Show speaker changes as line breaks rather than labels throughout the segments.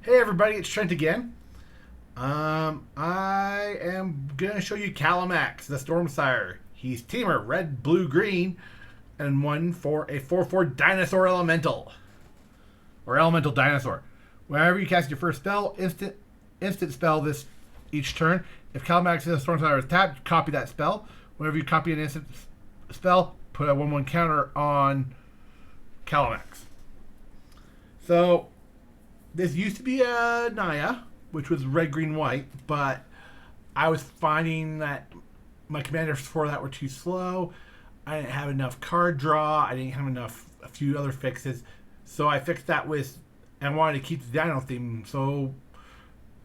Hey everybody, it's Trent again. I am gonna show you Kalamax, the Stormsire. He's Temur, red, blue, green, and one for a 4/4 Dinosaur Elemental. Or Elemental Dinosaur. Whenever you cast your first spell, instant spell this each turn. If Kalamax is a Stormsire is tapped, copy that spell. Whenever you copy an instant spell, put a 1/1 counter on Kalamax. So this used to be a Naya, which was red, green, white, but I was finding that my commanders for that were too slow. I didn't have enough card draw. I didn't have a few other fixes. So I fixed that with, and wanted to keep the Dino theme. So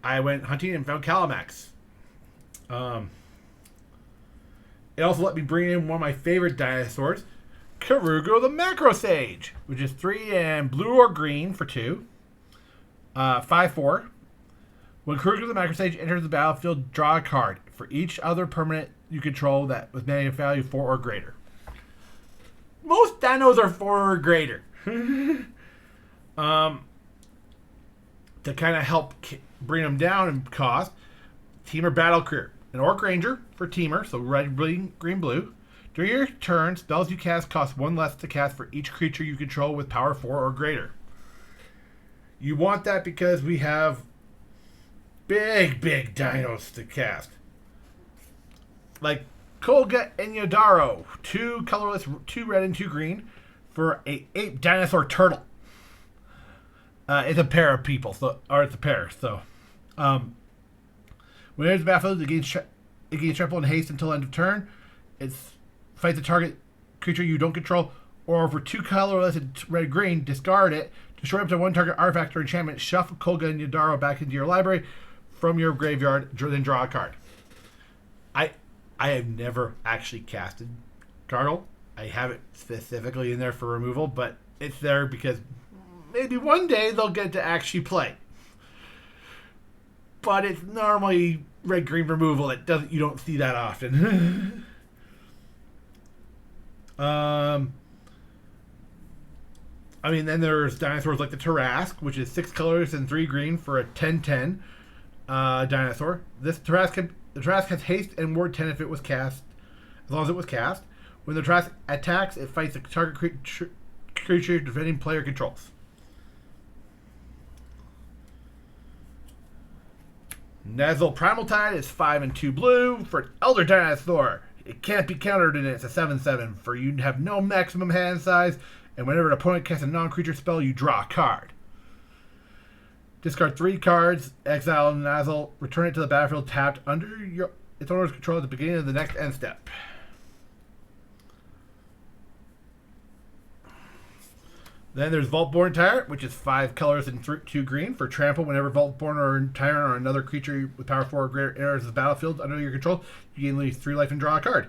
I went hunting and found Kalamax. It also let me bring in one of my favorite dinosaurs, Karugo the Macro Sage, which is 3 and blue or green for 2. 5/4. When Karugo the Macro Sage enters the battlefield, draw a card for each other permanent you control that with mana value 4 or greater. Most dinos are 4 or greater. To kind of help bring them down in cost, Temur Battle Career. An Orc Ranger for Temur, so red, green, blue. During your turn, spells you cast cost 1 less to cast for each creature you control with power 4 or greater. You want that because we have big dinos to cast. Like Kolga and Yodaro, 2 colorless, 2 red and 2 green for a ape dinosaur turtle. It's a pair of people, it's a pair. So, when it enters the battlefield, it gains trample and haste until end of turn. It fights a target creature you don't control, or for 2 colorless and red green, discard it. Destroy up to 1 target artifact or enchantment. Shuffle Kolga and Yodaro back into your library from your graveyard, then draw a card. I have never actually casted Turtle. I have it specifically in there for removal, but it's there because maybe one day they'll get to actually play. But it's normally red-green removal that you don't see that often. Then there's dinosaurs like the Tarrasque, which is 6 colors and 3 green for a 10/10 dinosaur. The Tarrasque has haste and ward 10 if it was cast, as long as it was cast. When the Tarrasque attacks, it fights a target creature defending player controls. Nazul Primal Tide is 5 and 2 blue for an Elder Dinosaur. It can't be countered and it's a 7/7 for you have no maximum hand size, and whenever an opponent casts a non-creature spell, you draw a card. Discard 3 cards, exile Nazul, return it to the battlefield tapped under its owner's control at the beginning of the next end step. Then there's Vaultborn Tyrant, which is 5 colors and 2 green for trample. Whenever Vaultborn or Tyrant or another creature with power 4 or greater enters the battlefield under your control, you gain at least 3 life and draw a card.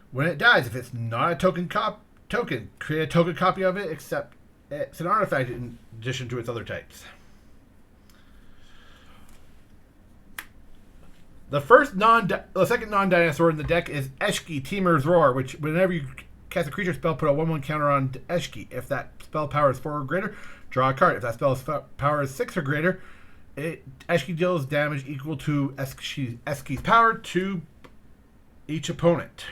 When it dies, if it's not a token, create a token copy of it, except it's an artifact in addition to its other types. The second non-dinosaur in the deck is Eshki, Temur's Roar, which whenever you cast a creature spell, put a 1/1 counter on Eshki. If that spell power is 4 or greater, draw a card. If that spell's power is 6 or greater, Eshki deals damage equal to Eshki's power to each opponent.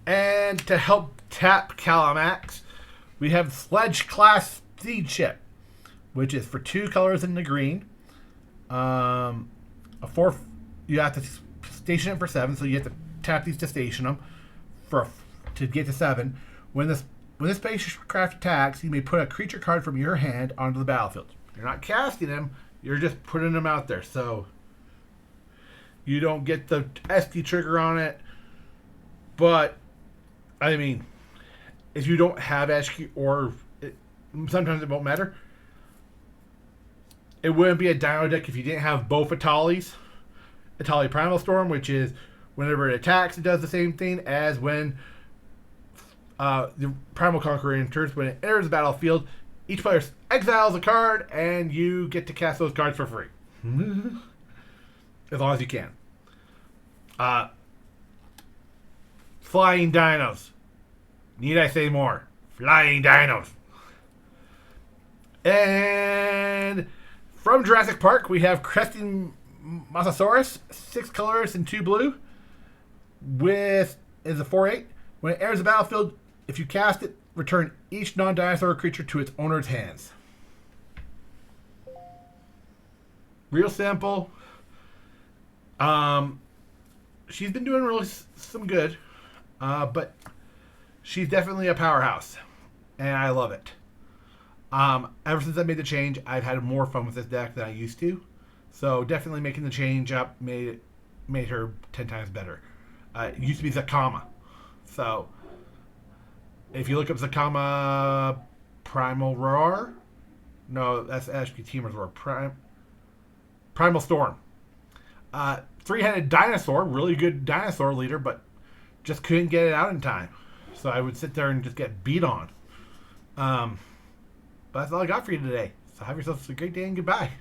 And to help tap Kalamax, we have Sledge Class Seed Ship, which is for 2 colors in the green. A 4, you have to station it for 7, so you have to tap these to station them to get to 7. When this spacecraft attacks, you may put a creature card from your hand onto the battlefield. You're not casting them; you're just putting them out there, so you don't get the SD trigger on it. But if you don't have SD, sometimes it won't matter. It wouldn't be a Dino deck if you didn't have both Atalis. Atali Primal Storm, which is whenever it attacks, it does the same thing as when the Primal Conqueror enters. When it enters the battlefield, each player exiles a card, and you get to cast those cards for free. As long as you can. Flying Dinos. Need I say more? Flying Dinos. And from Jurassic Park, we have Cresting Mosasaurus, 6 colors and 2 blue. With is a 4/8. When it enters the battlefield, if you cast it, return each non-dinosaur creature to its owner's hands. Real simple. She's been doing really some good, but she's definitely a powerhouse, and I love it. Ever since I made the change, I've had more fun with this deck than I used to. So definitely making the change up made her 10 times better. It used to be Zakama. So if you look up Zakama Primal Roar, no, that's actually Temur's Roar. Primal Storm. 3-headed dinosaur, really good dinosaur leader, but just couldn't get it out in time. So I would sit there and just get beat on. But that's all I got for you today. So have yourself a great day and goodbye.